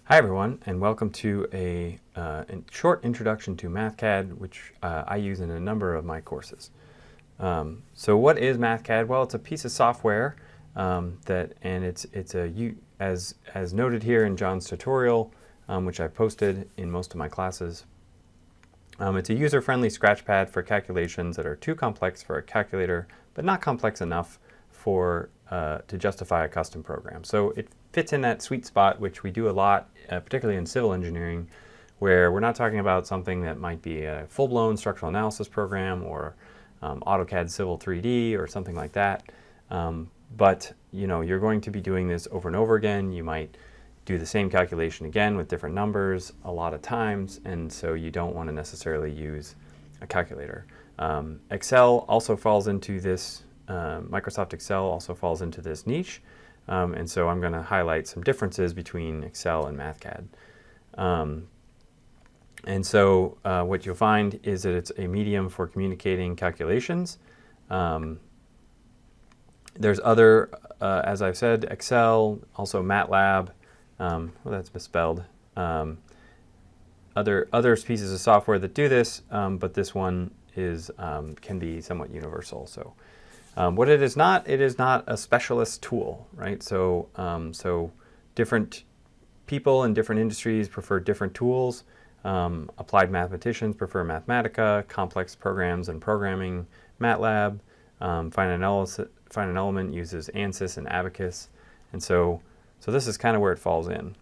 Hi everyone, and welcome to a short introduction to Mathcad, which I use in a number of my courses. So what is Mathcad? Well, it's a piece of software as noted here in John's tutorial, which I posted in most of my classes. It's a user-friendly scratchpad for calculations that are too complex for a calculator, but not complex enough to justify a custom program. So it fits in that sweet spot, which we do a lot, particularly in civil engineering, where we're not talking about something that might be a full-blown structural analysis program or AutoCAD Civil 3D or something like that. But you're going to be doing this over and over again. You might do the same calculation again with different numbers a lot of times, and so you don't want to necessarily use a calculator. Excel also falls into this, Microsoft Excel also falls into this niche, and so I'm going to highlight some differences between Excel and Mathcad. And so what you'll find is that it's a medium for communicating calculations. There's other, as I've said, Excel, also MATLAB. Well, that's misspelled. Other pieces of software that do this, but this one can be somewhat universal. So what it is not a specialist tool, right? So different people in different industries prefer different tools. Applied mathematicians prefer Mathematica, complex programs and programming, MATLAB. Finite Element uses ANSYS and Abacus, and so this is kind of where it falls in.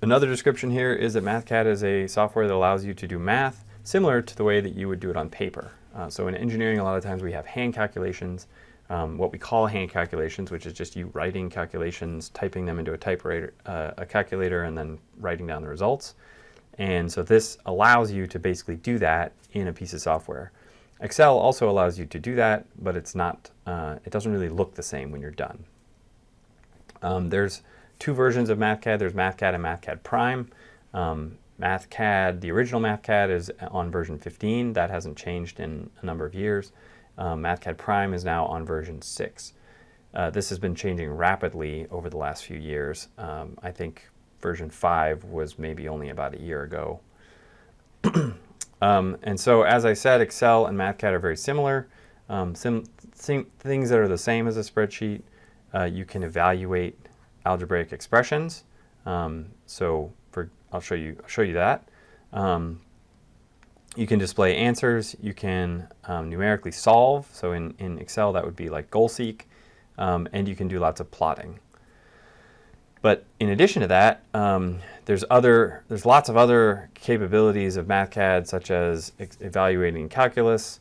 Another description here is that Mathcad is a software that allows you to do math similar to the way that you would do it on paper. So in engineering, a lot of times we have hand calculations, what we call hand calculations, which is just you writing calculations, typing them into a calculator, and then writing down the results. And so this allows you to basically do that in a piece of software. Excel also allows you to do that, but it doesn't really look the same when you're done. There's two versions of Mathcad. There's Mathcad and Mathcad Prime. Mathcad, the original Mathcad, is on version 15. That hasn't changed in a number of years. Mathcad Prime is now on version 6. This has been changing rapidly over the last few years. I think version 5 was maybe only about a year ago. And so, as I said, Excel and Mathcad are very similar. Things that are the same as a spreadsheet. You can evaluate algebraic expressions. I'll show you that. You can display answers. You can numerically solve. So in Excel, that would be like goal seek, and you can do lots of plotting. But in addition to that, there's lots of other capabilities of Mathcad, such as evaluating calculus,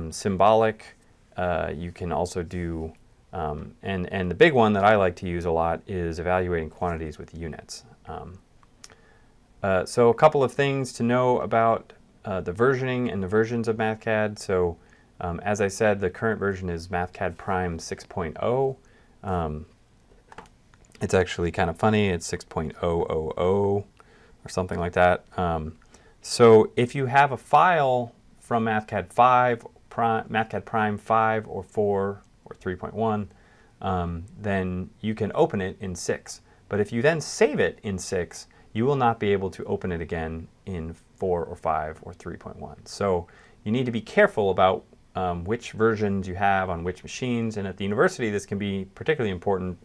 symbolic. You can also do, and the big one that I like to use a lot is evaluating quantities with units. So a couple of things to know about the versioning and the versions of Mathcad. So as I said, the current version is Mathcad Prime 6.0. It's actually kind of funny. It's 6.000 or something like that. So if you have a file from Mathcad Prime 5 or 4 or 3.1, then you can open it in 6. But if you then save it in 6, you will not be able to open it again in 4 or 5 or 3.1. So you need to be careful about which versions you have on which machines. And at the university, this can be particularly important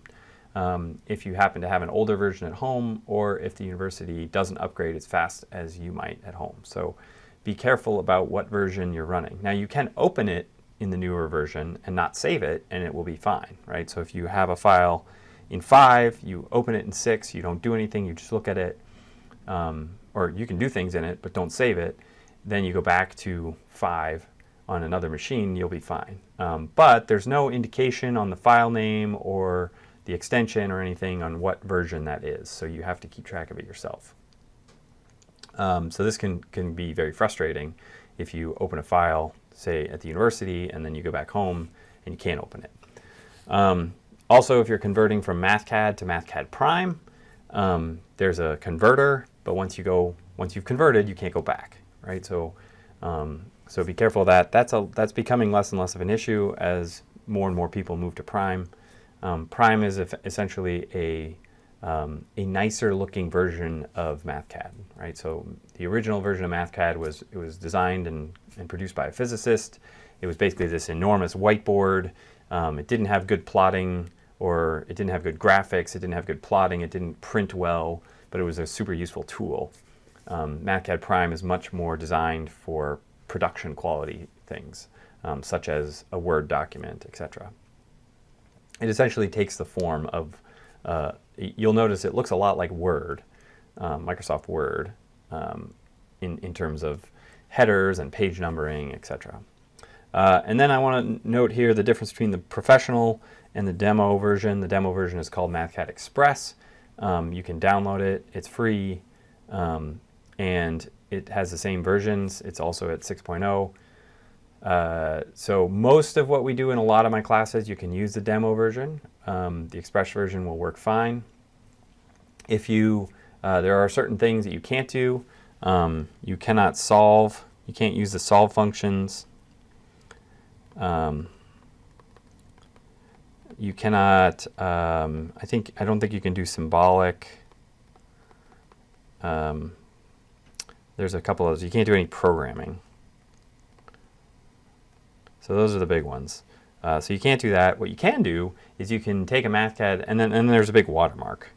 if you happen to have an older version at home, or if the university doesn't upgrade as fast as you might at home. So be careful about what version you're running. Now you can open it in the newer version and not save it, and it will be fine, right? So if you have a file in 5, you open it in 6, you don't do anything, you just look at it, or you can do things in it, but don't save it, then you go back to 5 on another machine, you'll be fine. But there's no indication on the file name or the extension or anything on what version that is, so you have to keep track of it yourself. So this can be very frustrating if you open a file, say at the university, and then you go back home and you can't open it. Also, if you're converting from Mathcad to Mathcad Prime, there's a converter, but once you've converted, you can't go back, right? So be careful of that. That's becoming less and less of an issue as more and more people move to Prime. Prime is essentially a a nicer looking version of Mathcad, right? So the original version of Mathcad was designed and produced by a physicist. It was basically this enormous whiteboard. It didn't have good plotting, or it didn't have good graphics. It didn't have good plotting. It didn't print well, but it was a super useful tool. Mathcad Prime is much more designed for production quality things, such as a Word document, etc. It essentially takes the form of, you'll notice it looks a lot like Word, Microsoft Word, in terms of headers and page numbering, etc. And then I want to note here the difference between the professional and the demo version. The demo version is called Mathcad Express. You can download it. It's free, and it has the same versions. It's also at 6.0. So most of what we do in a lot of my classes, you can use the demo version. The Express version will work fine. If you, there are certain things that you can't do. You cannot solve. You can't use the solve functions. You cannot, I don't think you can do symbolic. There's a couple of those. You can't do any programming. So those are the big ones. So you can't do that. What you can do is you can take a Mathcad, and then there's a big watermark.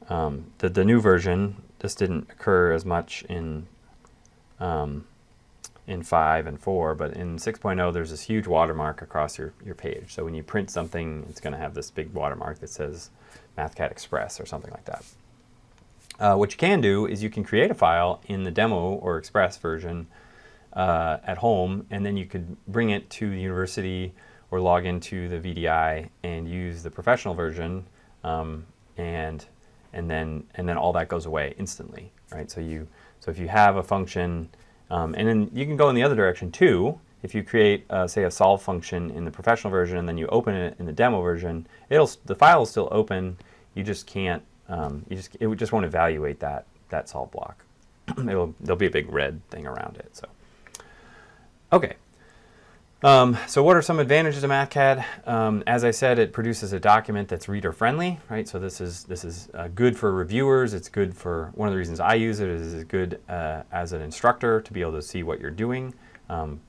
The new version, this didn't occur as much in 5 and 4, but in 6.0 there's this huge watermark across your page. So when you print something, it's going to have this big watermark that says Mathcad Express or something like that. What you can do is you can create a file in the demo or Express version at home, and then you could bring it to the university or log into the VDI and use the professional version, and then all that goes away instantly, right? So if you have a function, and then you can go in the other direction too. If you create, say, a solve function in the professional version and then you open it in the demo version, the file will still open. You just can't. It just won't evaluate that solve block. There'll be a big red thing around it. So, okay. So what are some advantages of Mathcad? As I said, it produces a document that's reader friendly, right? So this is good for reviewers. It's good for, one of the reasons I use it is it's good as an instructor to be able to see what you're doing,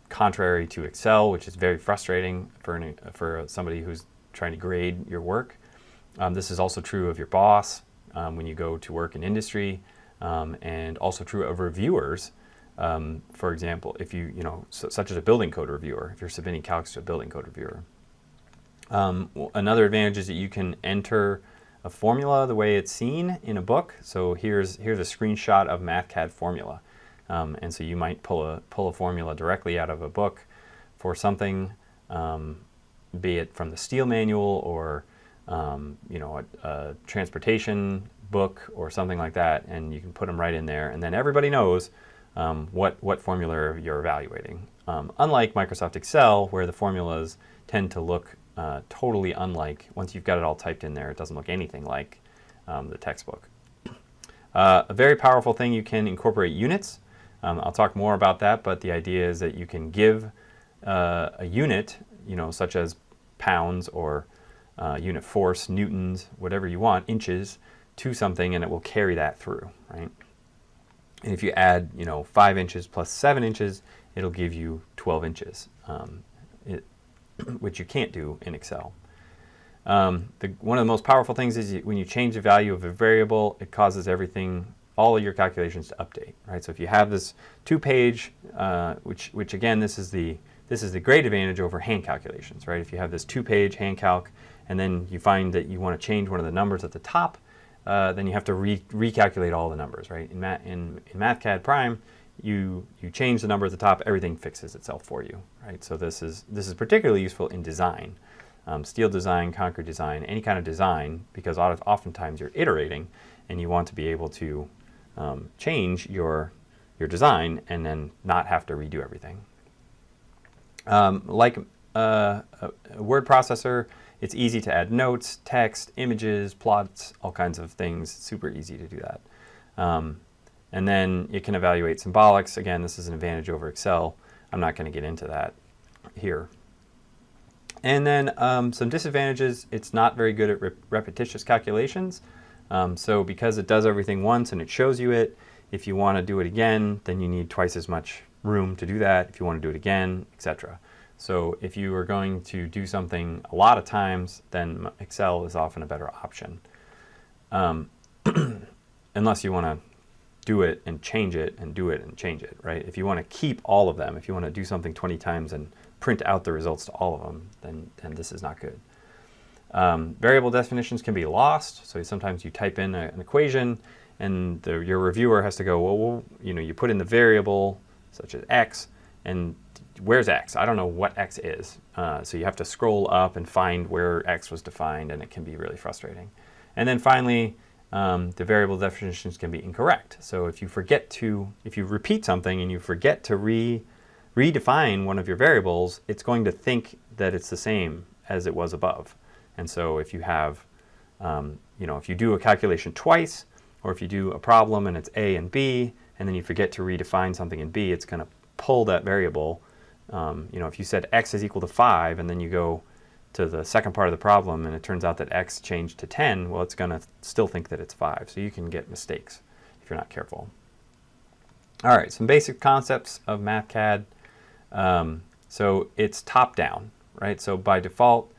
contrary to Excel, which is very frustrating for somebody who's trying to grade your work. This is also true of your boss when you go to work in industry, and also true of reviewers. For example, if such as a building code reviewer, if you're submitting calcs to a building code reviewer. Another advantage is that you can enter a formula the way it's seen in a book. So here's a screenshot of Mathcad formula, and so you might pull a formula directly out of a book for something, be it from the Steel Manual or a transportation book or something like that, and you can put them right in there, and then everybody knows what formula you're evaluating. Unlike Microsoft Excel, where the formulas tend to look totally unlike. Once you've got it all typed in there, it doesn't look anything like the textbook. A very powerful thing, you can incorporate units. I'll talk more about that, but the idea is that you can give a unit, such as pounds or unit force, newtons, whatever you want, inches, to something, and it will carry that through, right? And if you add, 5 inches plus 7 inches, it'll give you 12 inches, which you can't do in Excel. One of the most powerful things is when you change the value of a variable, it causes all of your calculations to update, right? So if you have this 2-page, which again, this is the great advantage over hand calculations, right? If you have this 2-page hand calc, and then you find that you want to change one of the numbers at the top, then you have to recalculate all the numbers, right? In Mathcad Prime, you change the number at the top, everything fixes itself for you, right? So this is particularly useful in design, steel design, concrete design, any kind of design, because oftentimes you're iterating, and you want to be able to change your design and then not have to redo everything. Like a word processor, it's easy to add notes, text, images, plots, all kinds of things. It's super easy to do that. And then it can evaluate symbolics. Again, this is an advantage over Excel. I'm not going to get into that here. And then some disadvantages. It's not very good at repetitious calculations. So because it does everything once and it shows you it, if you want to do it again, then you need twice as much room to do that. If you want to do it again, etc. So if you are going to do something a lot of times, then Excel is often a better option. Unless you want to do it and change it and do it and change it, right? If you want to keep all of them, if you want to do something 20 times and print out the results to all of them, then this is not good. Variable definitions can be lost. So sometimes you type in an equation and your reviewer has to go, well, you put in the variable such as x, and where's x? I don't know what x is. So you have to scroll up and find where x was defined, and it can be really frustrating. And then finally, the variable definitions can be incorrect. So if you repeat something and you forget to redefine one of your variables, it's going to think that it's the same as it was above. And so if you have, if you do a calculation twice, or if you do a problem and it's A and B, and then you forget to redefine something in B, it's going to pull that variable. If you said x is equal to 5, and then you go to the second part of the problem and it turns out that x changed to 10, well, it's going to still think that it's 5. So you can get mistakes if you're not careful. All right, some basic concepts of Mathcad. So it's top-down, right? So by default,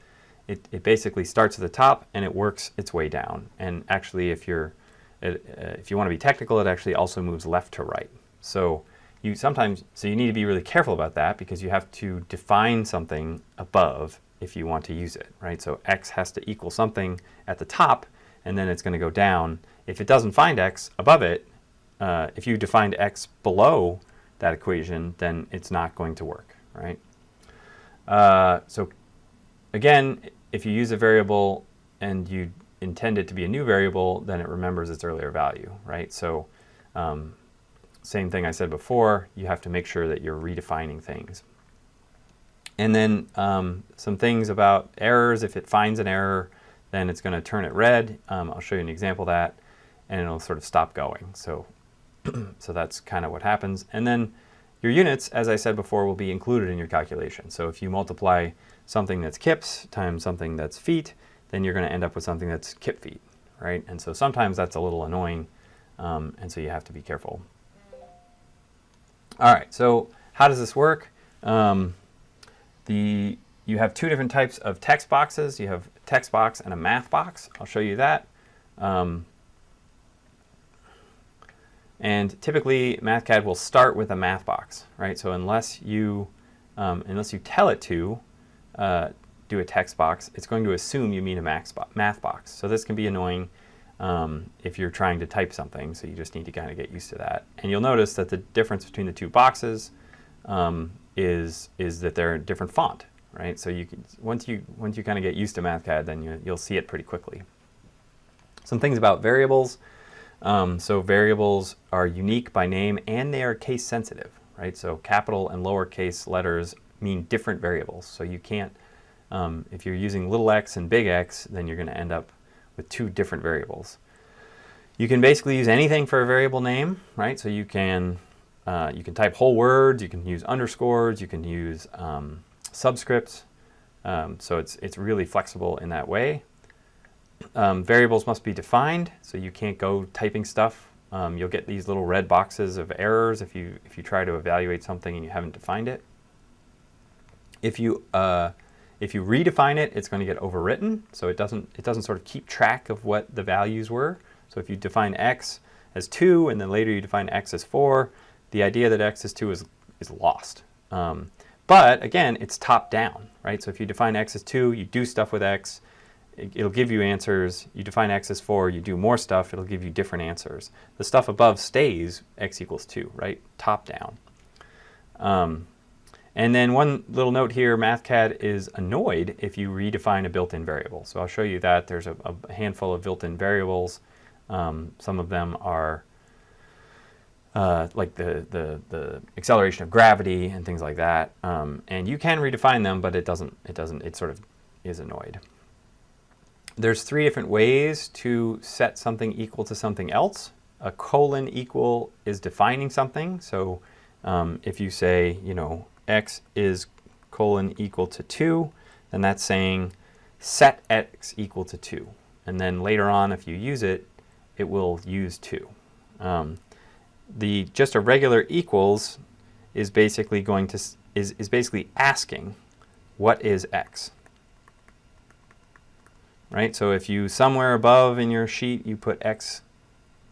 it basically starts at the top and it works its way down. And actually, if you want to be technical, it actually also moves left to right. So you need to be really careful about that, because you have to define something above if you want to use it, right? So x has to equal something at the top, and then it's going to go down. If it doesn't find x above it, if you defined x below that equation, then it's not going to work, right? So again, if you use a variable and you intend it to be a new variable, then it remembers its earlier value, right? So same thing I said before, you have to make sure that you're redefining things. And then some things about errors. If it finds an error, then it's going to turn it red. I'll show you an example of that, and it'll sort of stop going. So that's kind of what happens. And then your units, as I said before, will be included in your calculation. So if you multiply something that's kips times something that's feet, then you're going to end up with something that's kip feet, right? And so sometimes that's a little annoying, and so you have to be careful. All right, so how does this work? You have two different types of text boxes. You have a text box and a math box. I'll show you that. And typically, Mathcad will start with a math box, right? So unless you tell it to do a text box, it's going to assume you mean a math box. So this can be annoying if you're trying to type something. So you just need to kind of get used to that. And you'll notice that the difference between the two boxes is that they're a different font, right? So you can, once you kind of get used to Mathcad, then you'll see it pretty quickly. Some things about variables. So variables are unique by name and they are case sensitive, right? So capital and lowercase letters mean different variables. So you can't, if you're using little x and big X, then you're going to end up with two different variables. You can basically use anything for a variable name, right? So you can type whole words, you can use underscores, you can use subscripts. So it's really flexible in that way. Variables must be defined, so you can't go typing stuff. You'll get these little red boxes of errors if you try to evaluate something and you haven't defined it. If you redefine it, it's going to get overwritten, so it doesn't sort of keep track of what the values were. So if you define x as 2 and then later you define x as 4, the idea that x is 2 is lost. But again, it's top down, right? So if you define x as 2, you do stuff with x, it'll give you answers. You define x as 4, you do more stuff, it'll give you different answers. The stuff above stays x equals 2, right? Top down. And then one little note here, Mathcad is annoyed if you redefine a built-in variable. So I'll show you that. There's a handful of built-in variables. Some of them are like the acceleration of gravity and things like that. And you can redefine them, but it sort of is annoyed. There's 3 different ways to set something equal to something else. A colon equal is defining something. So if you say, x is colon equal to 2, then that's saying set x equal to 2. And then later on, if you use it, it will use 2. Just a regular equals is basically going to is basically asking what is x, right? So if you somewhere above in your sheet you put x,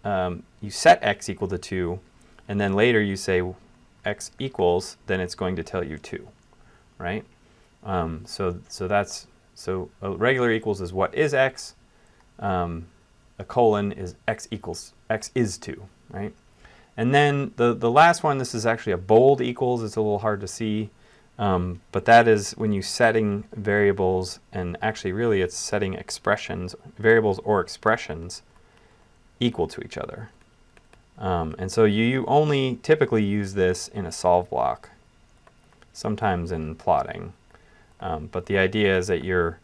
you set x equal to 2, and then later you say x equals, then it's going to tell you 2, right? So a regular equals is what is x. A colon is x equals, x is 2, right? And then the last one, this is actually a bold equals. It's a little hard to see, but that is when you're setting variables, and actually really it's setting expressions, variables or expressions equal to each other. And so you only typically use this in a solve block, sometimes in plotting. But the idea is that you're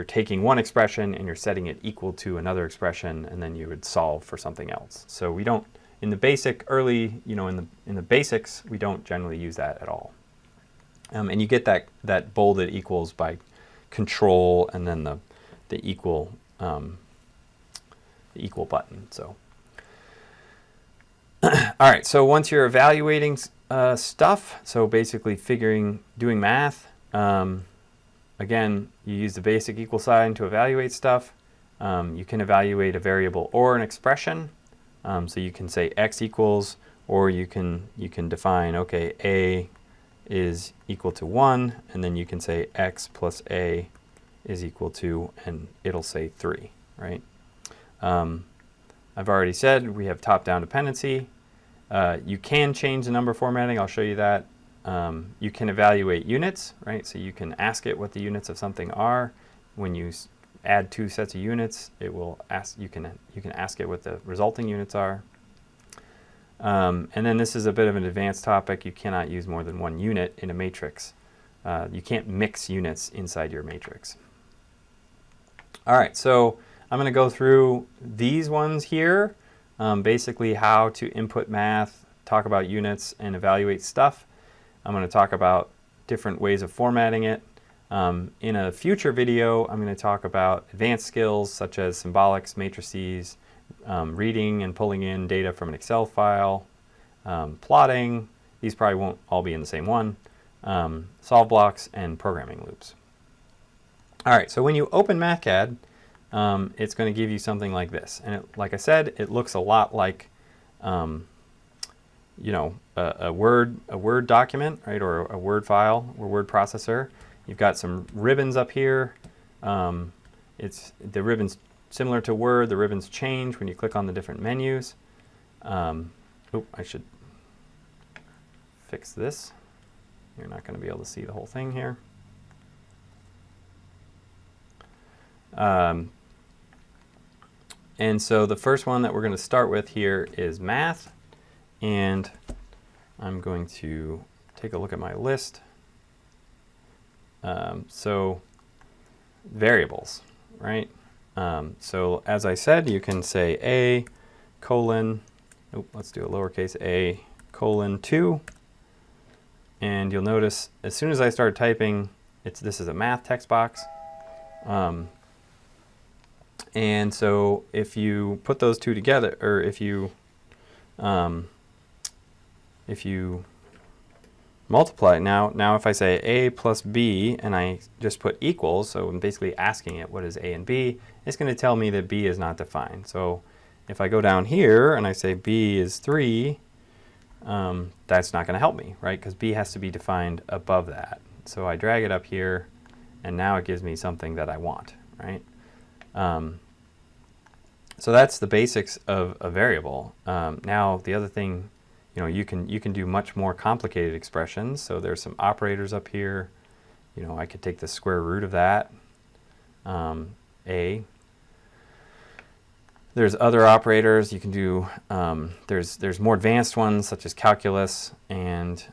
taking one expression and you're setting it equal to another expression, and then you would solve for something else. So we don't, in the basic early, in the basics, we don't generally use that at all. And you get that bolded equals by control and then the equal button. So all right, so once you're evaluating stuff, so basically doing math, again, you use the basic equal sign to evaluate stuff. You can evaluate a variable or an expression. So you can say x equals, or you can define, okay, a is equal to 1, and then you can say x plus a is equal to, and it'll say 3, right? I've already said we have top-down dependency. You can change the number formatting. I'll show you that. You can evaluate units, right? So you can ask it what the units of something are. When you add 2 sets of units, it will ask. You can ask it what the resulting units are. And then this is a bit of an advanced topic. You cannot use more than 1 unit in a matrix. You can't mix units inside your matrix. All right, so I'm going to go through these ones here. Basically how to input math, talk about units, and evaluate stuff. I'm going to talk about different ways of formatting it. In a future video, I'm going to talk about advanced skills such as symbolics, matrices, reading and pulling in data from an Excel file, plotting. These probably won't all be in the same one. Solve blocks and programming loops. All right, so when you open Mathcad, it's going to give you something like this. And like I said, it looks a lot like a Word document, right, or a Word file or word processor. You've got some ribbons up here. The ribbons similar to Word. The ribbons change when you click on the different menus. I should fix this. You're not going to be able to see the whole thing here. And so the first one that we're going to start with here is math. And I'm going to take a look at my list. So variables, right? So as I said, you can say a colon, let's do a lowercase a colon 2. And you'll notice as soon as I start typing, this is a math text box. And so if you put those two together, or if you multiply, now if I say a plus b and I just put equals, so I'm basically asking it what is a and b, it's going to tell me that b is not defined. So if I go down here and I say b is 3, that's not going to help me, right? Because b has to be defined above that. So I drag it up here, and now it gives me something that I want, right? So that's the basics of a variable. Now the other thing, you can do much more complicated expressions. So there's some operators up here. I could take the square root of that. There's other operators you can do. There's more advanced ones such as calculus, and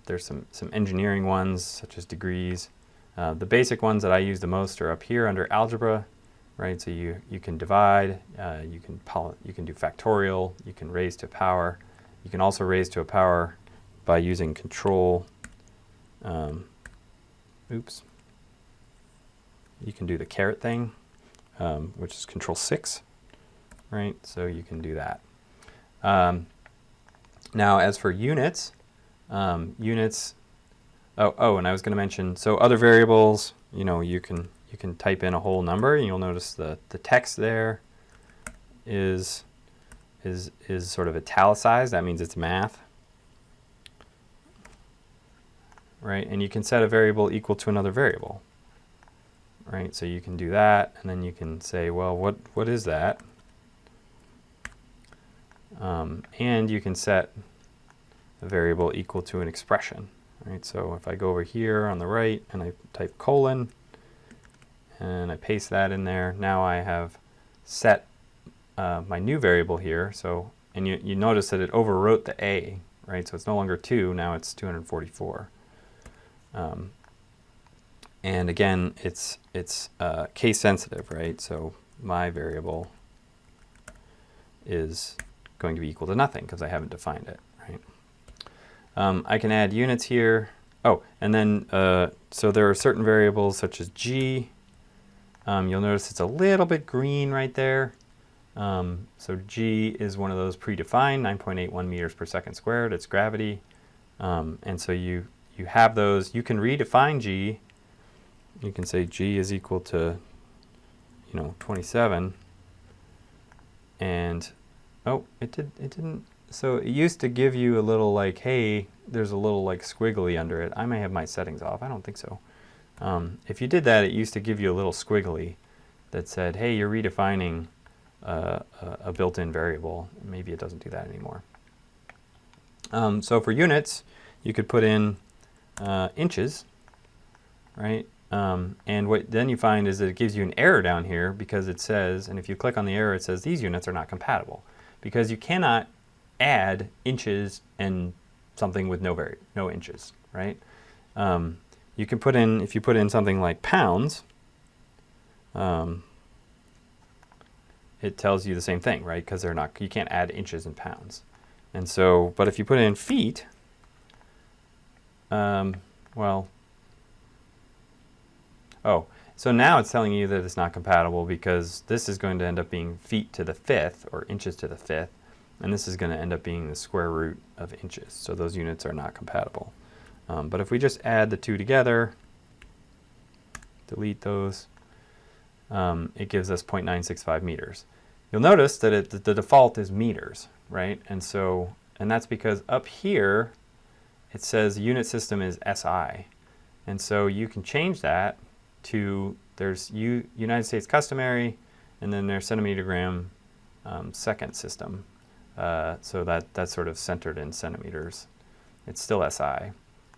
there's some engineering ones such as degrees. The basic ones that I use the most are up here under algebra, right? So you can divide, you can do factorial, you can raise to a power. You can also raise to a power by using control. You can do the caret thing. which is Control 6, right? So you can do that. Now, as for units, units. Oh, and I was going to mention, so other variables, you know, you can type in a whole number, and you'll notice the text there is sort of italicized. That means it's math, right? And you can set a variable equal to another variable, right? So you can do that, and then you can say, well, what is that? And you can set a variable equal to an expression, right? So if I go over here on the right and I type colon and I paste that in there, now I have set my new variable here. So, and you notice that it overwrote the A, right? So it's no longer 2, now it's 244. And again, it's case sensitive, right? So my variable is going to be equal to nothing because I haven't defined it, right? I can add units here. Oh, and then so there are certain variables such as G. You'll notice it's a little bit green right there. So G is one of those predefined, 9.81 meters per second squared. It's gravity. And so you have those. You can redefine G. You can say G is equal to, 27. And oh, it didn't. So it used to give you a little like, hey, there's a little like squiggly under it. I may have my settings off. I don't think so. If you did that, it used to give you a little squiggly that said, hey, you're redefining a built-in variable. Maybe it doesn't do that anymore. So for units, you could put in inches, right? And what then you find is that it gives you an error down here because it says, and if you click on the error, it says these units are not compatible because you cannot add inches and something with no inches, right? You can put in, if you put in something like pounds, it tells you the same thing, right? Because they're not, you can't add inches and pounds. And so, but if you put in feet, well, oh, so now it's telling you that it's not compatible because this is going to end up being feet to the 5th or inches to the 5th, and this is going to end up being the square root of inches. So those units are not compatible. But if we just add the two together, delete those, it gives us 0.965 meters. You'll notice that the default is meters, right? And so, and that's because up here it says the unit system is SI. And so you can change that to, there's United States customary, and then there's centimeter gram second system. So that's sort of centered in centimeters. It's still SI.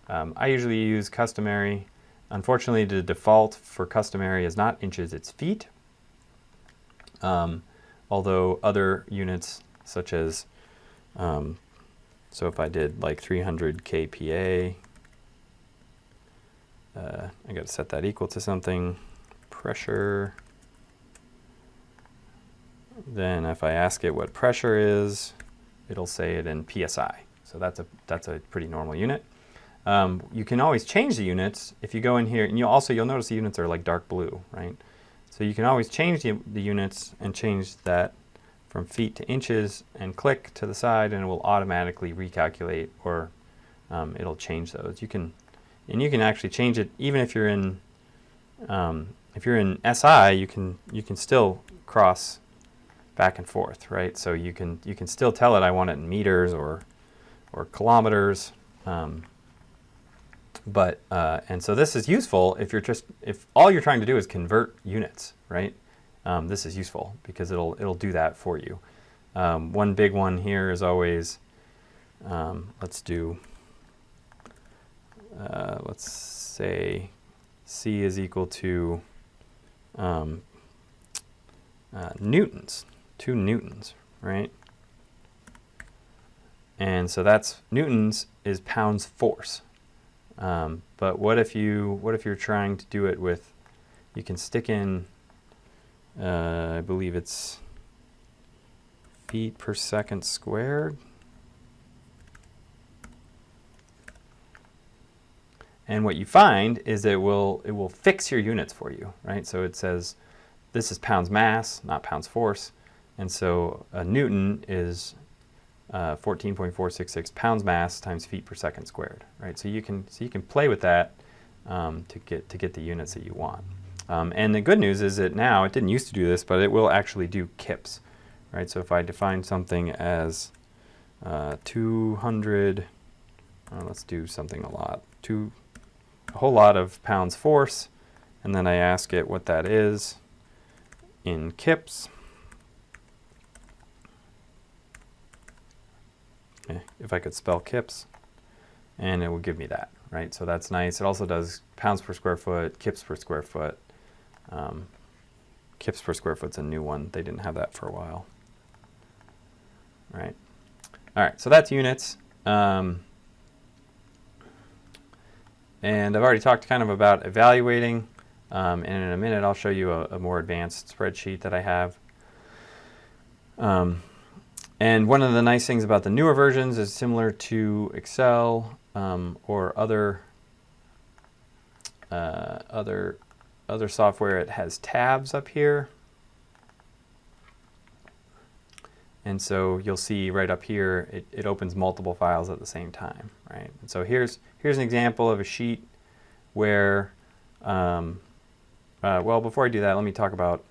I usually use customary. Unfortunately, the default for customary is not inches, it's feet. Although other units such as, so if I did like 300 kPa, I got to set that equal to something. Pressure. Then if I ask it what pressure is, it'll say it in PSI. So that's a pretty normal unit. You can always change the units if you go in here, and you'll notice the units are like dark blue, right? So you can always change the units and change that from feet to inches and click to the side, and it will automatically recalculate, or it'll change those. You can actually change it even if you're in SI. You can still cross back and forth, right? So you can still tell it I want it in meters or kilometers. And so this is useful if all you're trying to do is convert units, right? This is useful because it'll do that for you. One big one here is always, let's say C is equal to newtons, 2 newtons, right? And so that's newtons is pounds force. But what if you're trying to do it with, you can stick in, I believe it's feet per second squared. And what you find is it will fix your units for you, right? So it says this is pounds mass, not pounds force. And so a Newton is 14.466 pounds mass times feet per second squared, right? So you can play with that to get the units that you want. And the good news is that now, it didn't used to do this, but it will actually do kips, right? So if I define something as 200, let's do something a whole lot of pounds force, and then I ask it what that is in kips. If I could spell kips, and it will give me that, right? So that's nice. It also does pounds per square foot, kips per square foot. Kips per square foot's a new one. They didn't have that for a while, right? All right, so that's units. And I've already talked kind of about evaluating, and in a minute I'll show you a more advanced spreadsheet that I have. And one of the nice things about the newer versions is similar to Excel or other software. It has tabs up here, and so you'll see right up here it opens multiple files at the same time, right? And so here's an example of a sheet where well, before I do that, let me talk about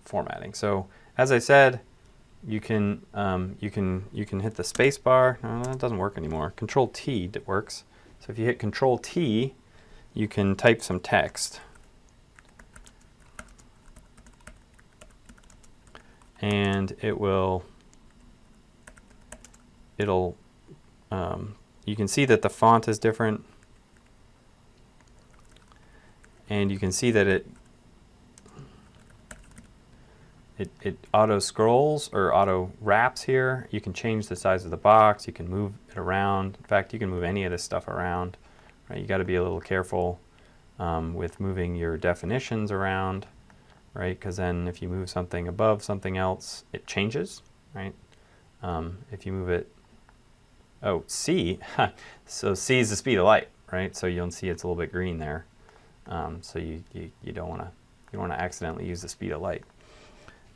formatting. So as I said, you can hit the space bar. No, that doesn't work anymore. Control T works. So if you hit Control T, you can type some text, and it'll you can see that the font is different, and you can see that it auto scrolls or auto wraps here. You can change the size of the box. You can move it around. In fact, you can move any of this stuff around. Right? You got to be a little careful with moving your definitions around, right? Because then if you move something above something else, it changes, right? If you move it, oh, C, so C is the speed of light, right? So you'll see it's a little bit green there. So you don't want to accidentally use the speed of light.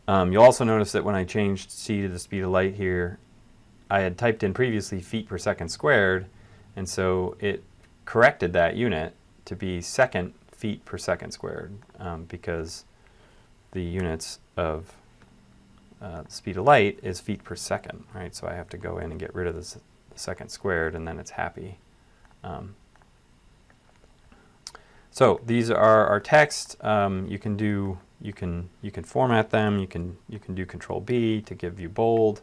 You'll also notice that when I changed C to the speed of light here, I had typed in previously feet per second squared, and so it corrected that unit to be second feet per second squared because the units of speed of light is feet per second, right? So I have to go in and get rid of the second squared, and then it's happy. So these are our text. You can format them. You can do Control B to give you bold.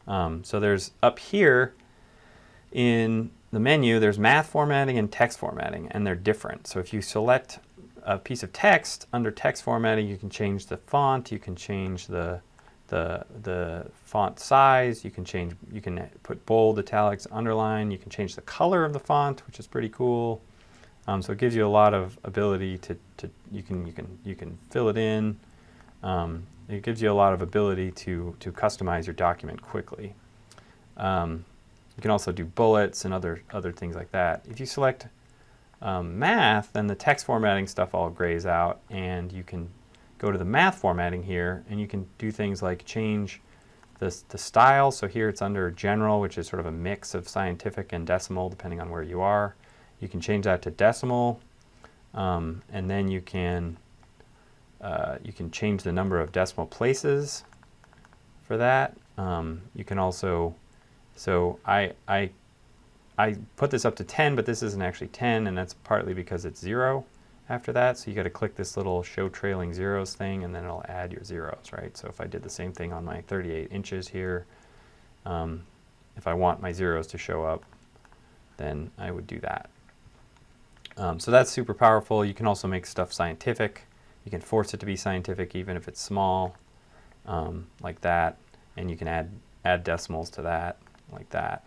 So there's up here in the menu, there's math formatting and text formatting, and they're different. So if you select a piece of text under text formatting, you can change the font. You can change the font size. You can put bold, italics, underline. You can change the color of the font, which is pretty cool. So it gives you a lot of ability to you can fill it in. It gives you a lot of ability to customize your document quickly. You can also do bullets and other things like that. If you select math, then the text formatting stuff all grays out, and you can go to the math formatting here, and you can do things like change the style. So here it's under general, which is sort of a mix of scientific and decimal depending on where you are. You can change that to decimal, and then you can change the number of decimal places for that. You can also, so I put this up to 10, but this isn't actually 10, and that's partly because it's 0 after that. So you got to click this little show trailing zeros thing, and then it'll add your zeros, right? So if I did the same thing on my 38 inches here, if I want my zeros to show up, then I would do that. So that's super powerful. You can also make stuff scientific. You can force it to be scientific even if it's small, like that, and you can add decimals to that, like that.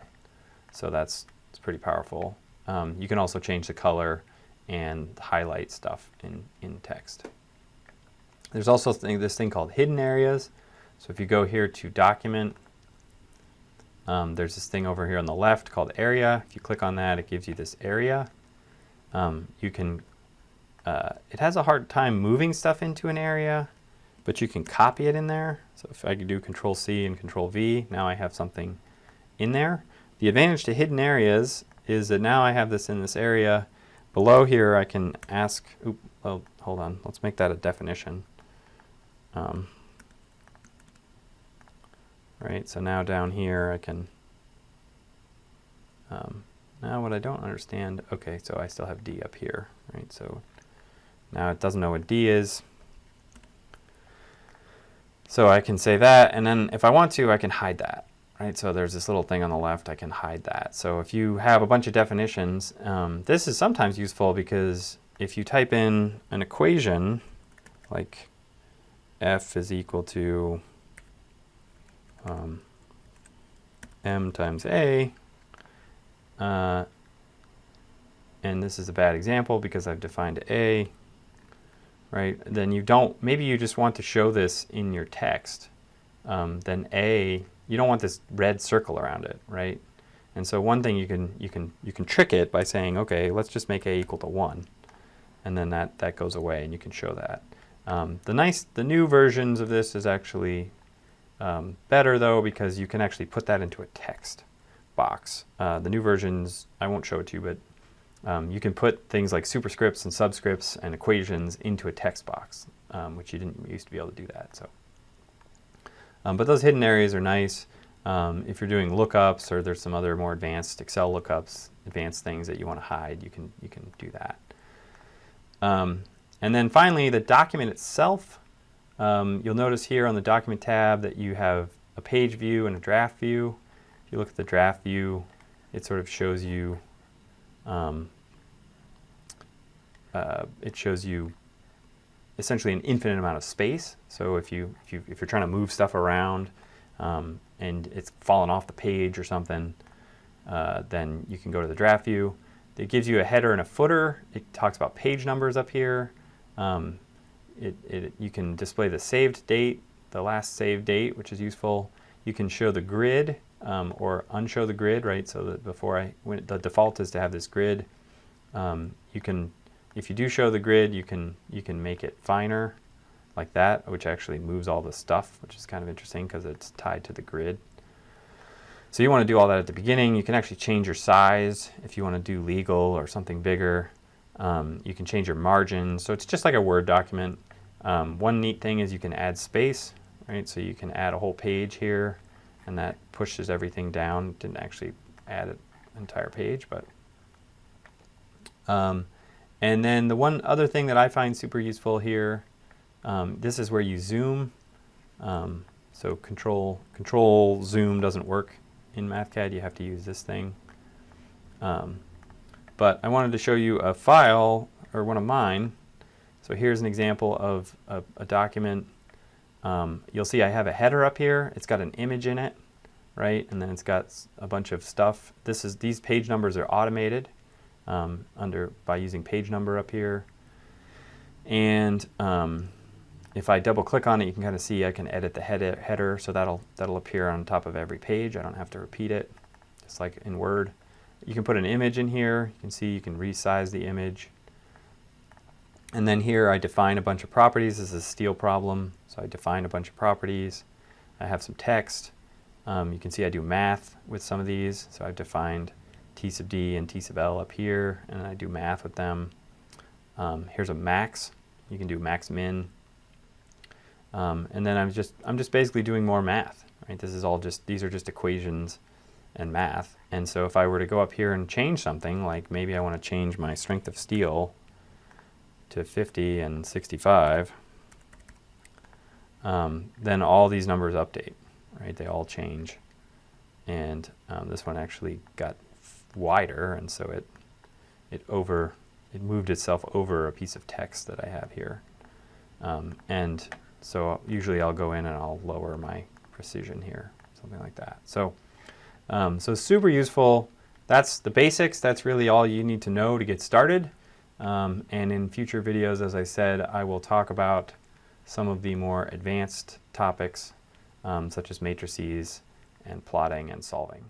So it's pretty powerful. You can also change the color and highlight stuff in text. There's also this thing called hidden areas. So if you go here to document, there's this thing over here on the left called area. If you click on that, it gives you this area. You can it has a hard time moving stuff into an area, but you can copy it in there. So if I could do Control C and Control V, now I have something in there. The advantage to hidden areas is that now I have this in this area. Below here I can ask, well, hold on, let's make that a definition. Right, so now down here I can, now what I don't understand, okay, so I still have D up here, right, so now it doesn't know what D is. So I can say that, and then if I want to, I can hide that, right? So there's this little thing on the left, I can hide that. So if you have a bunch of definitions, this is sometimes useful because if you type in an equation, like F is equal to M times A, and this is a bad example because I've defined A, right? Then you don't, maybe you just want to show this in your text. Then A, you don't want this red circle around it, right? And so one thing you can trick it by saying, okay, let's just make A equal to 1, and then that goes away, and you can show that. The new versions of this is actually better though, because you can actually put that into a text box. The new versions, I won't show it to you, but you can put things like superscripts and subscripts and equations into a text box, which you didn't used to be able to do that. So, but those hidden areas are nice. If you're doing lookups or there's some other more advanced Excel lookups, advanced things that you want to hide, you can do that. And then finally, the document itself. You'll notice here on the document tab that you have a page view and a draft view. If you look at the draft view, it sort of shows you essentially an infinite amount of space. So if you're trying to move stuff around and it's fallen off the page or something, then you can go to the draft view. It gives you a header and a footer. It talks about page numbers up here. You can display the saved date, the last saved date, which is useful. You can show the grid or unshow the grid, right? So that the default is to have this grid. If you do show the grid, you can make it finer, like that, which actually moves all the stuff, which is kind of interesting because it's tied to the grid. So you want to do all that at the beginning. You can actually change your size if you want to do legal or something bigger. You can change your margins. So it's just like a Word document. One neat thing is you can add space, right? So you can add a whole page here, and that pushes everything down. Didn't actually add an entire page, but. And then the one other thing that I find super useful here, this is where you zoom. So control zoom doesn't work in Mathcad. You have to use this thing. But I wanted to show you a file, or one of mine. So here's an example of a document. You'll see I have a header up here. It's got an image in it, right? And then it's got a bunch of stuff. These page numbers are automated by using page number up here. And if I double click on it, you can kind of see I can edit the header, so that'll appear on top of every page. I don't have to repeat it, just like in Word. You can put an image in here. You can see you can resize the image. And then here I define a bunch of properties. This is a steel problem, so I define a bunch of properties. I have some text. You can see I do math with some of these. So I've defined T sub D and T sub L up here, and I do math with them. Here's a max. You can do max min. And then I'm just basically doing more math, right? These are just equations and math. And so if I were to go up here and change something, like maybe I want to change my strength of steel to 50 and 65, then all these numbers update, right? They all change. And this one actually got wider, and so it moved itself over a piece of text that I have here. And so usually I'll go in and I'll lower my precision here, something like that. So super useful. That's the basics. That's really all you need to know to get started. And in future videos, as I said, I will talk about some of the more advanced topics, such as matrices and plotting and solving.